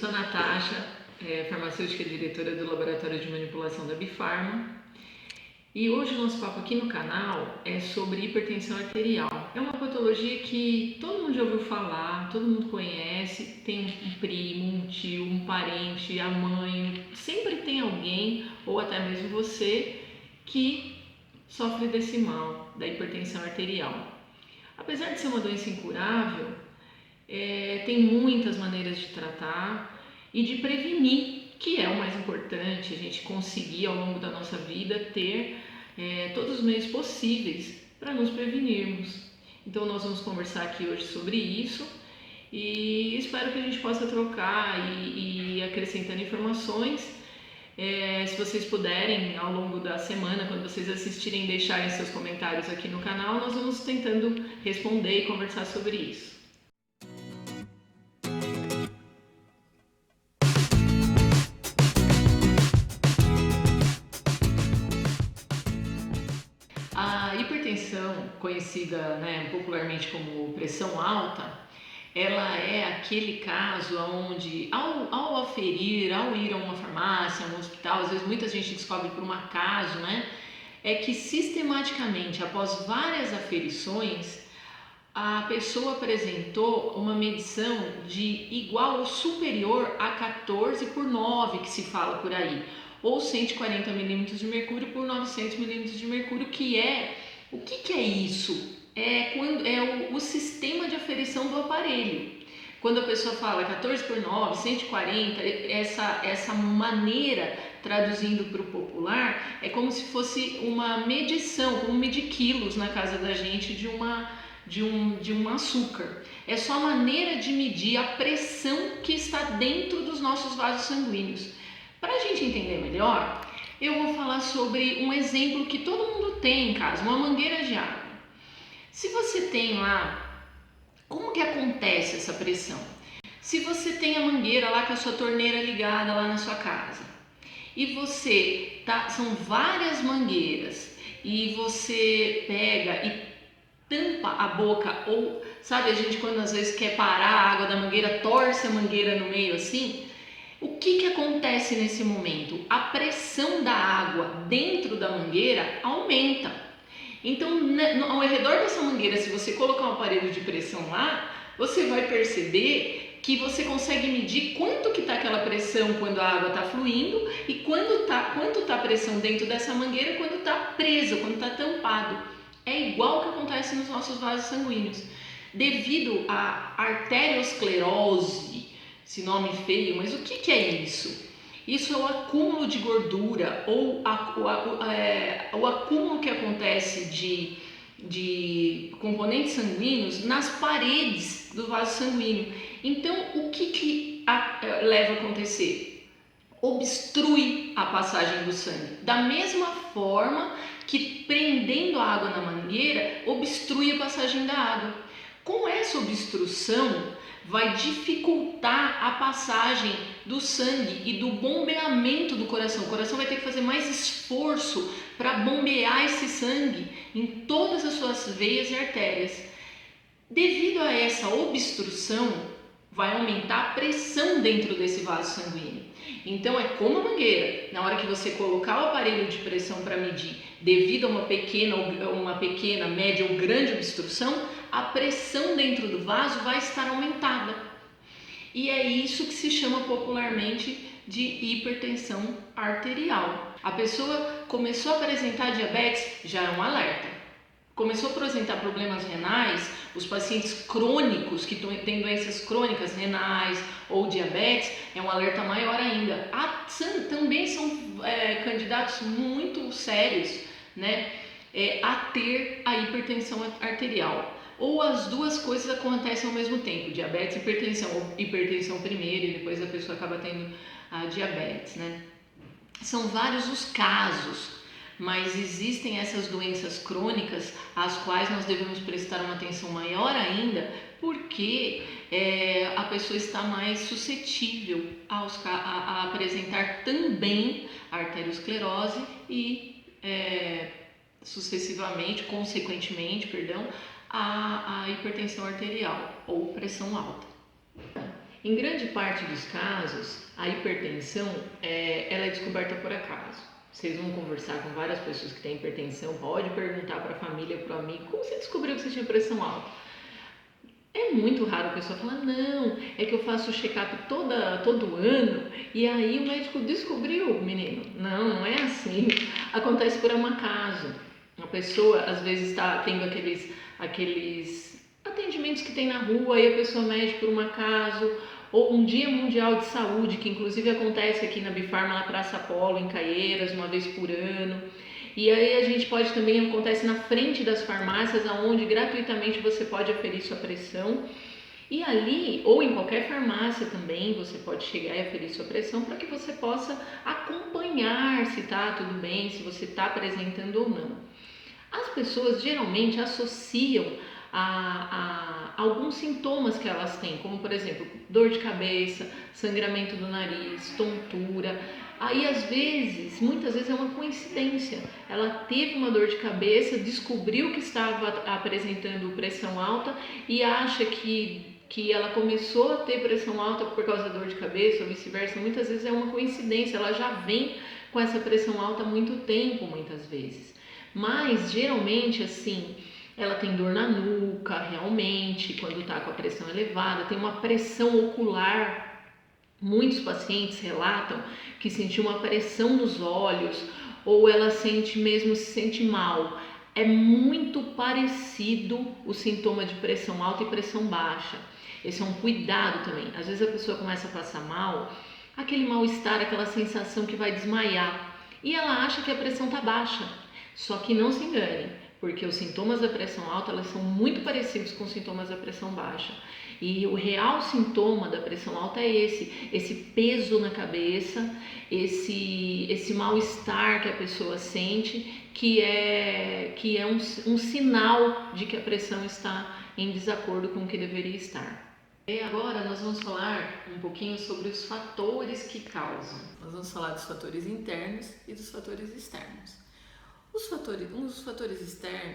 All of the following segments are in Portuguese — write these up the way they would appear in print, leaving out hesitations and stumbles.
sou a Natasha, farmacêutica e diretora do Laboratório de Manipulação da Bifarma. E hoje o nosso papo aqui no canal é sobre hipertensão arterial. É uma patologia que todo mundo já ouviu falar, todo mundo conhece, tem um primo, um tio, um parente, a mãe, sempre tem alguém, ou até mesmo você, que sofre desse mal, da hipertensão arterial. Apesar de ser uma doença incurável, tem muitas maneiras de tratar e de prevenir, que é o mais importante, a gente conseguir ao longo da nossa vida ter todos os meios possíveis para nos prevenirmos. Então nós vamos conversar aqui hoje sobre isso e espero que a gente possa trocar e acrescentando informações. Se vocês puderem, ao longo da semana, quando vocês assistirem, deixarem seus comentários aqui no canal, nós vamos tentando responder e conversar sobre isso. A hipertensão, conhecida popularmente como pressão alta, ela é aquele caso onde, ao aferir, ao ir a uma farmácia, a um hospital, às vezes muita gente descobre por um acaso, é que sistematicamente, após várias aferições, a pessoa apresentou uma medição de igual ou superior a 14/9, que se fala por aí, ou 140 milímetros de mercúrio por 900 milímetros de mercúrio, o que é isso? O sistema de aferição do aparelho. Quando a pessoa fala 14/9, 140, essa maneira, traduzindo para o popular, é como se fosse uma medição, como medir quilos na casa da gente de um açúcar. É só a maneira de medir a pressão que está dentro dos nossos vasos sanguíneos. Para a gente entender melhor, eu vou falar sobre um exemplo que todo mundo tem em casa, uma mangueira de água. Se você tem lá, como que acontece essa pressão? Se você tem a mangueira lá com a sua torneira ligada lá na sua casa e são várias mangueiras e você pega e tampa a boca, ou sabe, a gente quando às vezes quer parar a água da mangueira, torce a mangueira no meio assim, o que acontece nesse momento? A pressão da água dentro da mangueira aumenta. Então, ao redor dessa mangueira, se você colocar um aparelho de pressão lá, você vai perceber que você consegue medir quanto que está aquela pressão quando a água está fluindo e quanto está a pressão dentro dessa mangueira quando está preso, quando está tampado. É igual que acontece nos nossos vasos sanguíneos. Devido à arteriosclerose, esse nome feio, mas o que é isso? Isso é o acúmulo de gordura ou o acúmulo que acontece de componentes sanguíneos nas paredes do vaso sanguíneo. Então, o que leva a acontecer? Obstrui a passagem do sangue. Da mesma forma que prendendo a água na mangueira, obstrui a passagem da água. Com essa obstrução, vai dificultar a passagem do sangue e do bombeamento do coração. O coração vai ter que fazer mais esforço para bombear esse sangue em todas as suas veias e artérias. Devido a essa obstrução, vai aumentar a pressão dentro desse vaso sanguíneo. Então é como a mangueira, na hora que você colocar o aparelho de pressão para medir, devido a uma pequena, média ou grande obstrução, a pressão dentro do vaso vai estar aumentada. E é isso que se chama popularmente de hipertensão arterial. A pessoa começou a apresentar diabetes, já é um alerta. Começou a apresentar problemas renais, os pacientes crônicos que têm doenças crônicas renais ou diabetes, é um alerta maior ainda. Também são candidatos muito sérios, a ter a hipertensão arterial. Ou as duas coisas acontecem ao mesmo tempo, diabetes e hipertensão, ou hipertensão primeiro e depois a pessoa acaba tendo a diabetes, São vários os casos, mas existem essas doenças crônicas às quais nós devemos prestar uma atenção maior ainda, porque a pessoa está mais suscetível a apresentar também arteriosclerose e consequentemente, a hipertensão arterial ou pressão alta. Em grande parte dos casos, a hipertensão ela é descoberta por acaso. Vocês vão conversar com várias pessoas que têm hipertensão, pode perguntar para a família, para o amigo, como você descobriu que você tinha pressão alta? É muito raro a pessoa falar, não, é que eu faço check-up todo ano e aí o médico descobriu, menino. Não, não é assim. Acontece por um acaso. A pessoa às vezes está tendo aqueles atendimentos que tem na rua e a pessoa mede por um acaso, ou um dia mundial de saúde, que inclusive acontece aqui na Bifarma, na Praça Apolo, em Caieiras, uma vez por ano. E aí a gente pode também, acontece na frente das farmácias, onde gratuitamente você pode aferir sua pressão. E ali, ou em qualquer farmácia também, você pode chegar e aferir sua pressão para que você possa acompanhar se está tudo bem, se você está apresentando ou não. As pessoas geralmente associam a alguns sintomas que elas têm, como por exemplo, dor de cabeça, sangramento do nariz, tontura. Aí às vezes, muitas vezes é uma coincidência. Ela teve uma dor de cabeça, descobriu que estava apresentando pressão alta e acha que ela começou a ter pressão alta por causa da dor de cabeça ou vice-versa. Muitas vezes é uma coincidência, ela já vem com essa pressão alta há muito tempo, muitas vezes. Mas geralmente assim, ela tem dor na nuca, realmente, quando está com a pressão elevada, tem uma pressão ocular. Muitos pacientes relatam que sentiu uma pressão nos olhos ou ela sente mesmo, se sente mal. É muito parecido o sintoma de pressão alta e pressão baixa. Esse é um cuidado também. Às vezes a pessoa começa a passar mal, aquele mal-estar, aquela sensação que vai desmaiar e ela acha que a pressão está baixa. Só que não se engane, porque os sintomas da pressão alta elas são muito parecidos com os sintomas da pressão baixa. E o real sintoma da pressão alta é esse peso na cabeça, esse mal-estar que a pessoa sente, que é um sinal de que a pressão está em desacordo com o que deveria estar. E agora nós vamos falar um pouquinho sobre os fatores que causam. Nós vamos falar dos fatores internos e dos fatores externos. Os fatores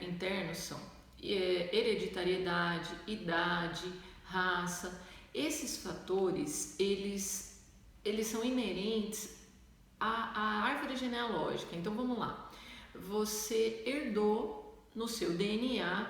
internos são hereditariedade, idade, raça. Esses fatores, eles são inerentes à árvore genealógica. Então vamos lá. Você herdou no seu DNA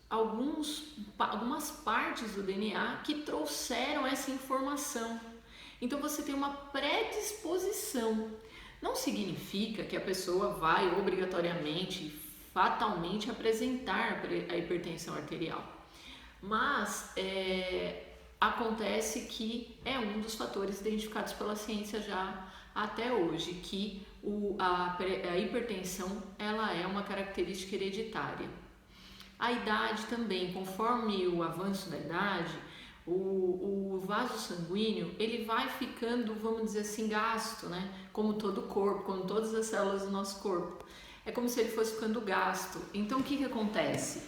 algumas partes do DNA que trouxeram essa informação. Então você tem uma predisposição. Não significa que a pessoa vai obrigatoriamente, fatalmente apresentar a hipertensão arterial, mas acontece que é um dos fatores identificados pela ciência já até hoje, que a hipertensão ela é uma característica hereditária. A idade também, conforme o avanço da idade, o vaso sanguíneo ele vai ficando, vamos dizer assim, gasto, né? Como todo o corpo, como todas as células do nosso corpo. É como se ele fosse ficando gasto. Então o que acontece?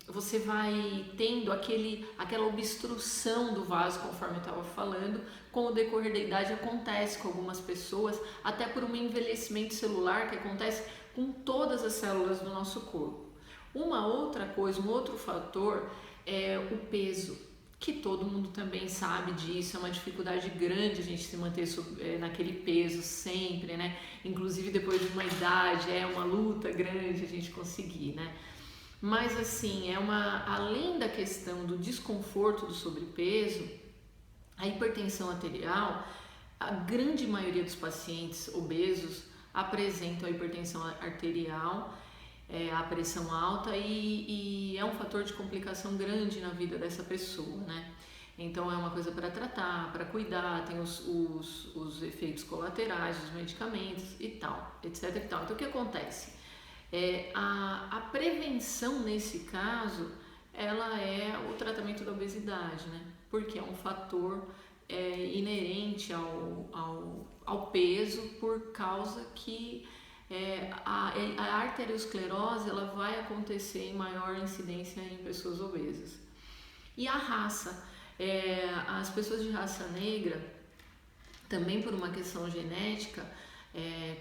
Você vai tendo aquela obstrução do vaso, conforme eu estava falando. Com o decorrer da idade acontece com algumas pessoas, até por um envelhecimento celular que acontece com todas as células do nosso corpo. Uma outra coisa, um outro fator é o peso, que todo mundo também sabe disso, é uma dificuldade grande a gente se manter naquele peso sempre, né? Inclusive depois de uma idade, é uma luta grande a gente conseguir, né? Mas assim, além da questão do desconforto do sobrepeso, a hipertensão arterial, a grande maioria dos pacientes obesos apresentam a hipertensão arterial, a pressão alta e é um fator de complicação grande na vida dessa pessoa, né? Então é uma coisa para tratar, para cuidar, tem os efeitos colaterais dos medicamentos e tal, etc e tal. Então o que acontece? A prevenção nesse caso, ela é o tratamento da obesidade, né? Porque é um fator inerente ao peso, por causa que a arteriosclerose ela vai acontecer em maior incidência em pessoas obesas. E a raça, as pessoas de raça negra, também por uma questão genética,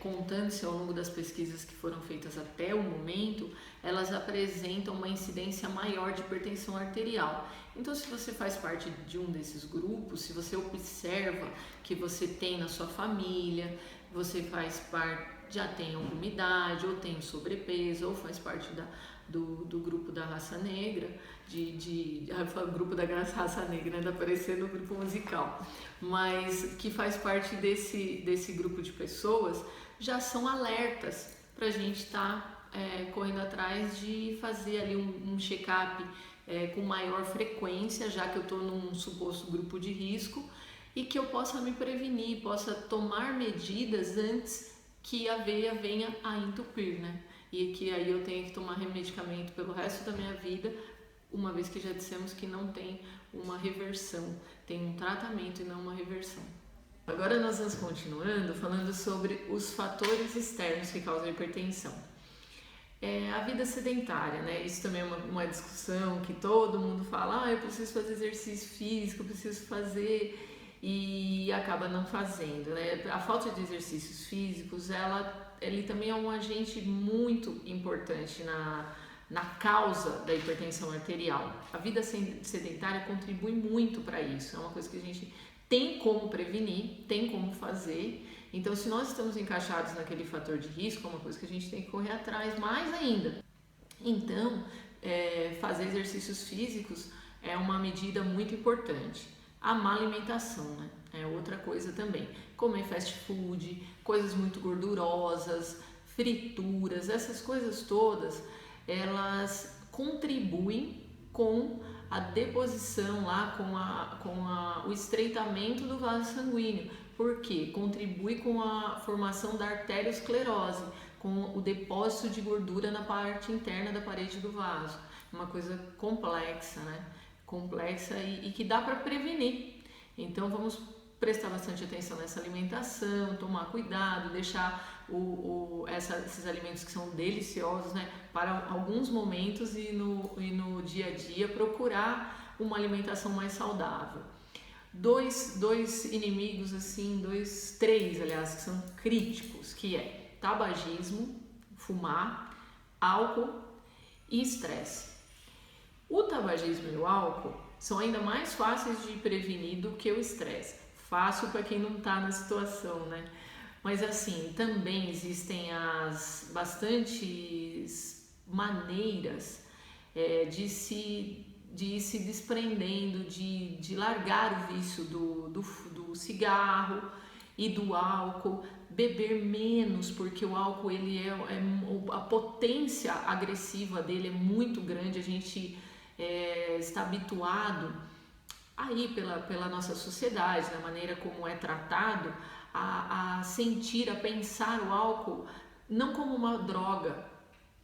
contando-se ao longo das pesquisas que foram feitas até o momento, elas apresentam uma incidência maior de hipertensão arterial. Então, se você faz parte de um desses grupos, se você observa que você tem na sua família, você faz parte, já tem alguma idade, ou tem sobrepeso, ou faz parte do grupo da raça negra, grupo da raça negra, ainda parecendo um grupo musical, mas que faz parte desse grupo de pessoas, já são alertas para a gente estar correndo atrás de fazer ali um check-up com maior frequência, já que eu estou num suposto grupo de risco, e que eu possa me prevenir, possa tomar medidas antes que a veia venha a entupir, né? E que aí eu tenha que tomar medicamento pelo resto da minha vida, uma vez que já dissemos que não tem uma reversão, tem um tratamento e não uma reversão. Agora nós vamos continuando falando sobre os fatores externos que causam hipertensão. A vida sedentária, né? Isso também é uma discussão que todo mundo fala, eu preciso fazer exercício físico, eu preciso fazer, e acaba não fazendo, né? A falta de exercícios físicos, ele também é um agente muito importante na causa da hipertensão arterial. A vida sedentária contribui muito para isso, é uma coisa que a gente tem como prevenir, tem como fazer. Então, se nós estamos encaixados naquele fator de risco, é uma coisa que a gente tem que correr atrás mais ainda. Então, fazer exercícios físicos é uma medida muito importante. A má alimentação, né? É outra coisa também. Comer fast food, coisas muito gordurosas, frituras, essas coisas todas, elas contribuem com a deposição lá, com o estreitamento do vaso sanguíneo. Por quê? Contribui com a formação da arteriosclerose, com o depósito de gordura na parte interna da parede do vaso. Uma coisa complexa, né? Complexa e que dá para prevenir. Então vamos prestar bastante atenção nessa alimentação, tomar cuidado, deixar esses alimentos que são deliciosos, né, para alguns momentos e no dia a dia procurar uma alimentação mais saudável. Dois inimigos, assim, três, aliás, que são críticos, que é tabagismo, fumar, álcool e estresse. O tabagismo e o álcool são ainda mais fáceis de prevenir do que o estresse. Fácil para quem não está na situação, né? Mas assim, também existem bastantes maneiras de ir se desprendendo, de largar o vício do cigarro e do álcool, beber menos, porque o álcool a potência agressiva dele é muito grande, a gente está habituado aí pela nossa sociedade, na maneira como é tratado, a sentir, a pensar o álcool não como uma droga,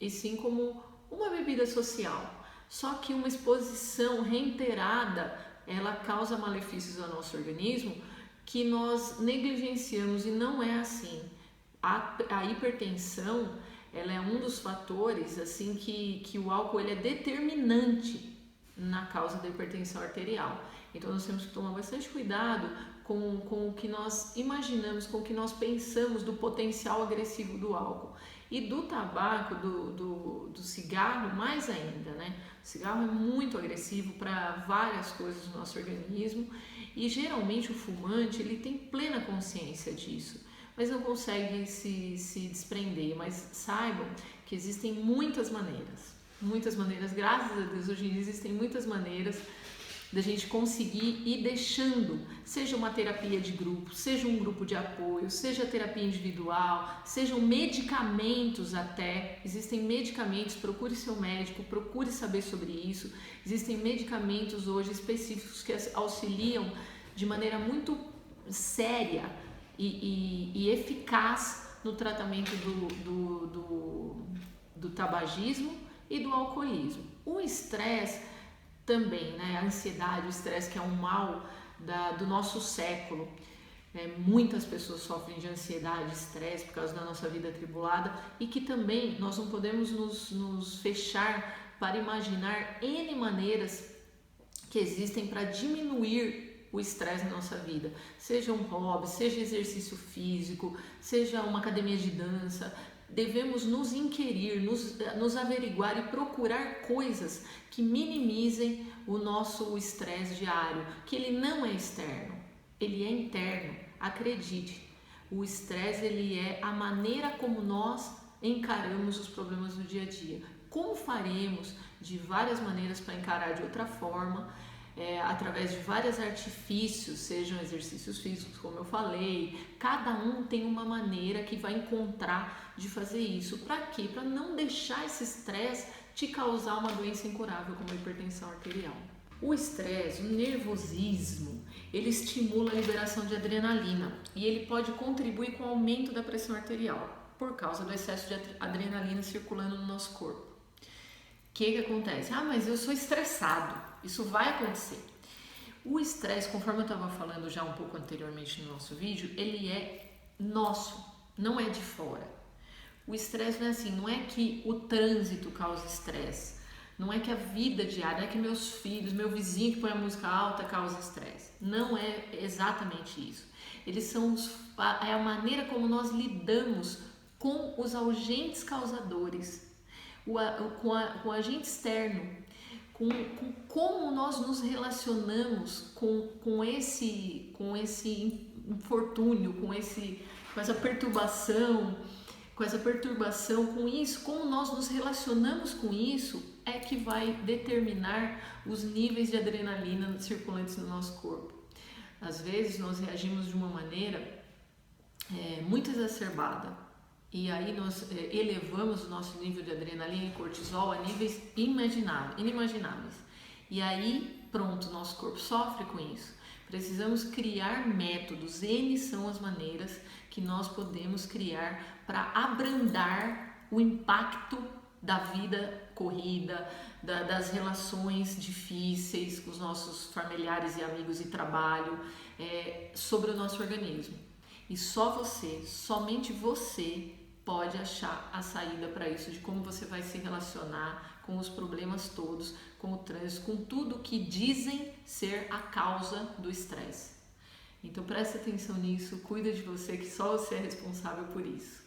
e sim como uma bebida social. Só que uma exposição reiterada, ela causa malefícios ao nosso organismo que nós negligenciamos, e não é assim. A hipertensão, ela é um dos fatores assim que o álcool ele é determinante na causa da hipertensão arterial. Então nós temos que tomar bastante cuidado com o que nós imaginamos, com o que nós pensamos do potencial agressivo do álcool. E do tabaco, do cigarro, mais ainda, né? O cigarro é muito agressivo para várias coisas do nosso organismo, e geralmente o fumante ele tem plena consciência disso, mas não consegue se desprender. Mas saibam que existem muitas maneiras, graças a Deus hoje em dia existem muitas maneiras da gente conseguir ir deixando, seja uma terapia de grupo, seja um grupo de apoio, seja terapia individual, sejam medicamentos até. Existem medicamentos, procure seu médico, procure saber sobre isso. Existem medicamentos hoje específicos que auxiliam de maneira muito séria e eficaz no tratamento do tabagismo e do alcoolismo. O estresse também, né? A ansiedade, o estresse, que é um mal do nosso século. Muitas pessoas sofrem de ansiedade, estresse por causa da nossa vida atribulada, e que também nós não podemos nos fechar para imaginar N maneiras que existem para diminuir o estresse na nossa vida, seja um hobby, seja exercício físico, seja uma academia de dança. Devemos nos inquirir, nos averiguar e procurar coisas que minimizem o nosso estresse diário, que ele não é externo, ele é interno. Acredite, o estresse ele é a maneira como nós encaramos os problemas do dia a dia. Como faremos de várias maneiras para encarar de outra forma, através de vários artifícios, sejam exercícios físicos, como eu falei. Cada um tem uma maneira que vai encontrar de fazer isso. Para quê? Para não deixar esse estresse te causar uma doença incurável como a hipertensão arterial. O estresse, o nervosismo, ele estimula a liberação de adrenalina e ele pode contribuir com o aumento da pressão arterial por causa do excesso de adrenalina circulando no nosso corpo. O que acontece? Mas eu sou estressado. Isso vai acontecer. O estresse, conforme eu estava falando já um pouco anteriormente no nosso vídeo, ele é nosso, não é de fora. O estresse não é assim, não é que o trânsito causa estresse, não é que a vida diária, não é que meus filhos, meu vizinho que põe a música alta causa estresse. Não é exatamente isso. Eles são é a maneira como nós lidamos com os agentes causadores, com o agente externo, com como nós nos relacionamos com esse infortúnio, com essa perturbação, com isso, como nós nos relacionamos com isso é que vai determinar os níveis de adrenalina circulantes no nosso corpo. Às vezes nós reagimos de uma maneira muito exacerbada. E aí nós elevamos o nosso nível de adrenalina e cortisol a níveis inimagináveis. E aí, pronto, nosso corpo sofre com isso. Precisamos criar métodos, N são as maneiras que nós podemos criar para abrandar o impacto da vida corrida, das relações difíceis com os nossos familiares e amigos e trabalho, sobre o nosso organismo. E só você, somente você, pode achar a saída para isso, de como você vai se relacionar com os problemas todos, com o trânsito, com tudo que dizem ser a causa do estresse. Então preste atenção nisso, cuida de você, que só você é responsável por isso.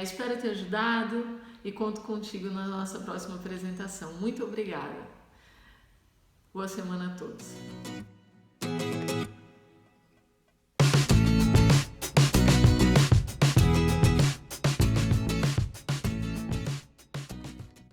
Espero ter ajudado e conto contigo na nossa próxima apresentação. Muito obrigada. Boa semana a todos.